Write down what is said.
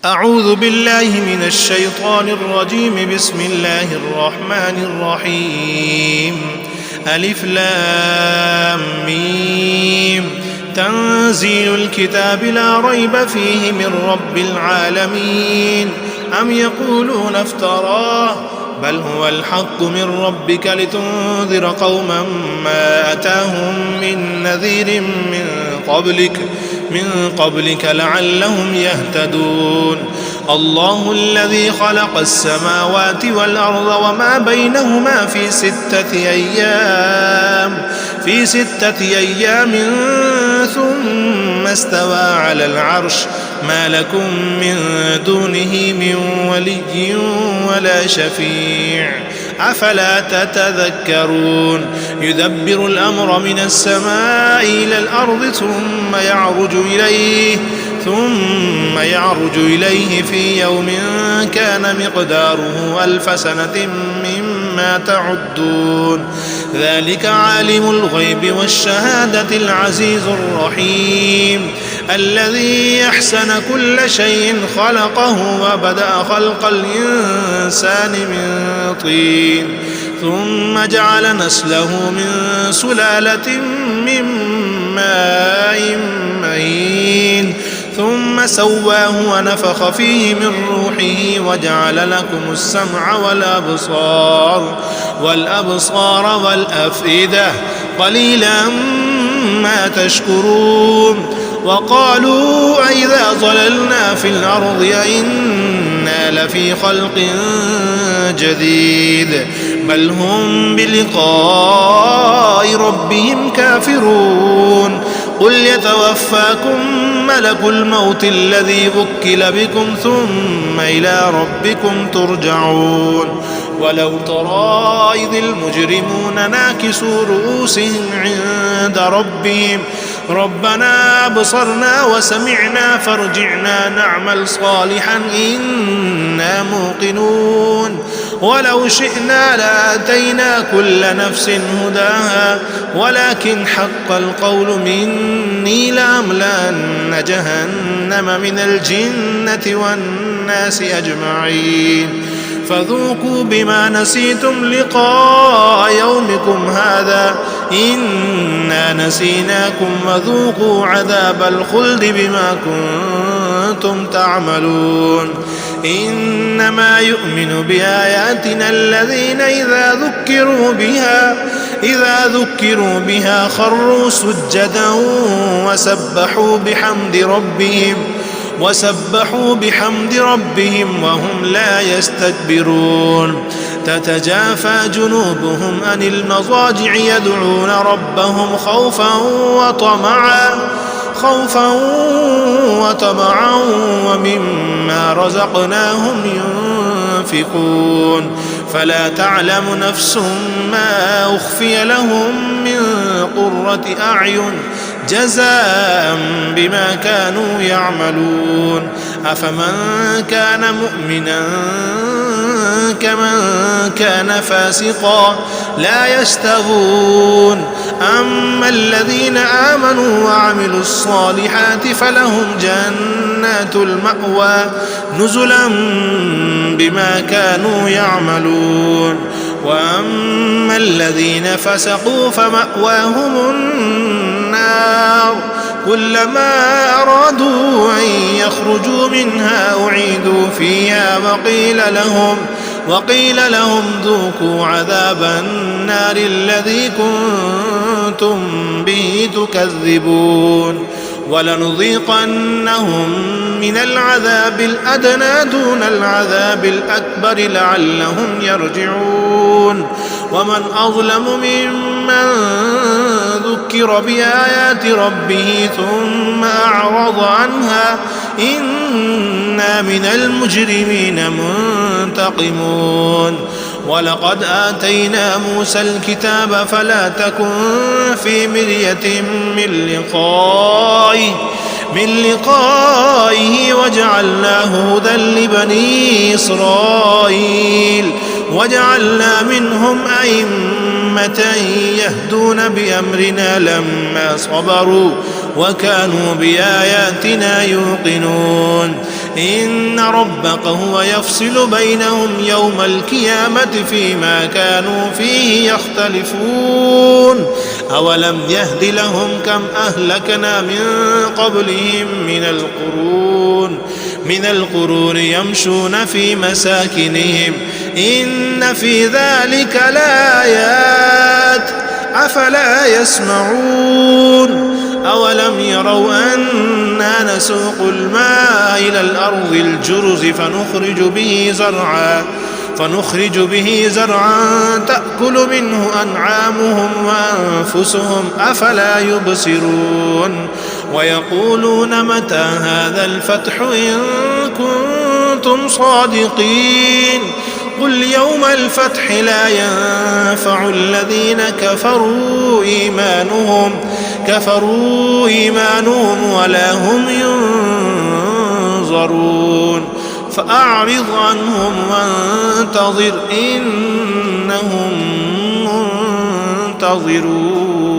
أعوذ بالله من الشيطان الرجيم. بسم الله الرحمن الرحيم. ألف لام ميم. تنزيل الكتاب لا ريب فيه من رب العالمين. أم يقولون افتراه بل هو الحق من ربك لتنذر قوما ما أتاهم من نذير من قبلك لعلهم يهتدون. الله الذي خلق السماوات والأرض وما بينهما في ستة أيام ثم استوى على العرش. ما لكم من دونه من ولي ولا شفيع أفلا تتذكرون. يدبر الأمر من السماء إلى الأرض ثم يعرج إليه في يوم كان مقداره 1000 سنة مما تعدون. ذلك عالم الغيب والشهادة العزيز الرحيم الذي أحسن كل شيء خلقه وبدأ خلق الإنسان من طين ثم جعل نسله من سلالة من ماء مهين ثم سواه ونفخ فيه من روحه وجعل لكم السمع والأبصار والأفئدة قليلا ما تشكرون. وقالوا أئذا ضللنا في الأرض أئنا لفي خلق جديد بل هم بلقاء ربهم كافرون. قل يتوفاكم ملك الموت الذي وكل بكم ثم إلى ربكم ترجعون. ولو ترى إذ المجرمون ناكسوا رؤوسهم عند ربهم ربنا أبصرنا وسمعنا فارجعنا نعمل صالحا إنا موقنون. ولو شئنا لآتينا كل نفس هداها ولكن حق القول مني لأملأن جهنم من الجنة والناس أجمعين. فذوقوا بما نسيتم لقاء يومكم هذا إنا نسيناكم وذوقوا عذاب الخلد بما كنتم تعملون. إنما يؤمن بآياتنا الذين إذا ذكروا بها خروا سجدا وسبحوا بحمد ربهم وهم لا يستكبرون. تتجافى جنوبهم عن المضاجع يدعون ربهم خوفا وطمعا ومما رزقناهم ينفقون. فلا تعلم نفس ما أخفي لهم من قرة أعين جزاء بما كانوا يعملون. أفمن كان مؤمنا كمن كان فاسقا لا يستوون. أما الذين آمنوا وعملوا الصالحات فلهم جنات المأوى نزلا بما كانوا يعملون. وأما الذين فسقوا فمأواهم النار كلما أرادوا أن يخرجوا منها أعيدوا فيها وقيل لهم ذوقوا عذاب النار الذي كنتم به تكذبون. ولنذيقنهم من العذاب الأدنى دون العذاب الأكبر لعلهم يرجعون. ومن أظلم ممن ذكر بآيات ربه ثم أعرض عنها إنا من المجرمين منتقمون. ولقد آتينا موسى الكتاب فلا تكن في مرية من لقائه وجعلناه هدى لبني إسرائيل وجعلنا منهم أئمة يهدون بأمرنا لما صبروا وكانوا بآياتنا يوقنون. إن ربك هو يفصل بينهم يوم القيامة فيما كانوا فيه يختلفون أولم يهد لهم كم أهلكنا من قبلهم من القرون يمشون في مساكنهم إن في ذلك لآيات أفلا يسمعون أولم يروا أنا نسوق الماء إلى الأرض الجرز فنخرج به زرعا تأكل منه أنعامهم وأنفسهم أفلا يبصرون ويقولون متى هذا الفتح إن كنتم صادقين قل يوم الفتح لا ينفع الذين كفروا إيمانهم ولا هم ينظرون فأعرض عنهم وانتظر إنهم منتظرون.